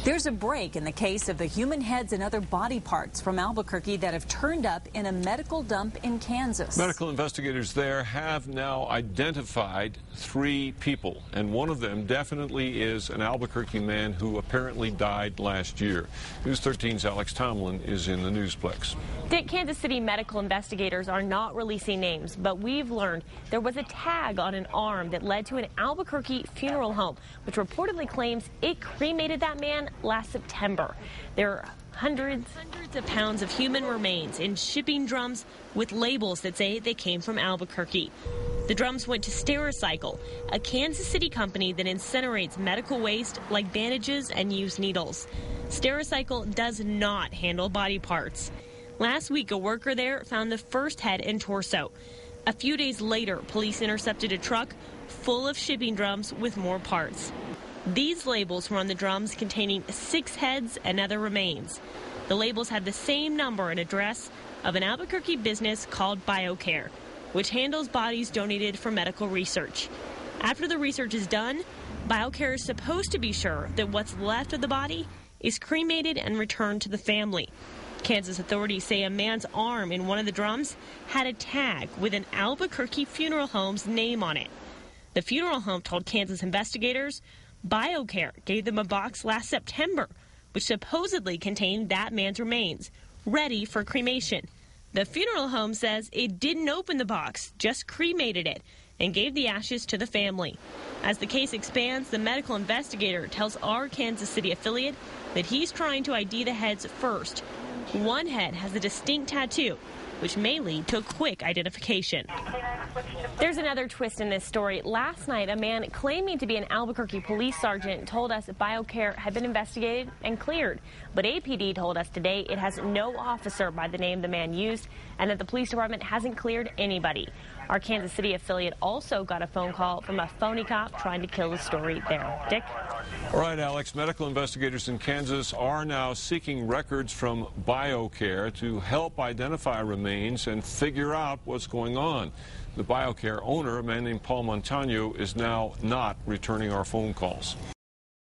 There's a break in the case of the human heads and other body parts from Albuquerque that have turned up in a medical dump in Kansas. Medical investigators there have now identified 3 people, and one of them definitely is an Albuquerque man who apparently died last year. News 13's Alex Tomlin is in the Newsplex. Dick, Kansas City medical investigators are not releasing names, but we've learned there was a tag on an arm that led to an Albuquerque funeral home, which reportedly claims it cremated that man last September. There are hundreds of pounds of human remains in shipping drums with labels that say they came from Albuquerque. The drums went to Stericycle, a Kansas City company that incinerates medical waste like bandages and used needles. Stericycle does not handle body parts. Last week, a worker there found the first head and torso. A few days later, police intercepted a truck full of shipping drums with more parts. These labels were on the drums containing 6 heads and other remains. The labels had the same number and address of an Albuquerque business called BioCare, which handles bodies donated for medical research. After the research is done, BioCare is supposed to be sure that what's left of the body is cremated and returned to the family. Kansas authorities say a man's arm in one of the drums had a tag with an Albuquerque funeral home's name on it. The funeral home told Kansas investigators BioCare gave them a box last September, which supposedly contained that man's remains, ready for cremation. The funeral home says it didn't open the box, just cremated it, and gave the ashes to the family. As the case expands, the medical investigator tells our Kansas City affiliate that he's trying to ID the heads first. One head has a distinct tattoo, which may lead to a quick identification. There's another twist in this story. Last night, a man claiming to be an Albuquerque police sergeant told us that BioCare had been investigated and cleared. But APD told us today it has no officer by the name the man used and that the police department hasn't cleared anybody. Our Kansas City affiliate also got a phone call from a phony cop trying to kill the story there. Dick? All right, Alex, medical investigators in Kansas are now seeking records from BioCare to help identify remains and figure out what's going on. The BioCare owner, a man named Paul Montano, is now not returning our phone calls.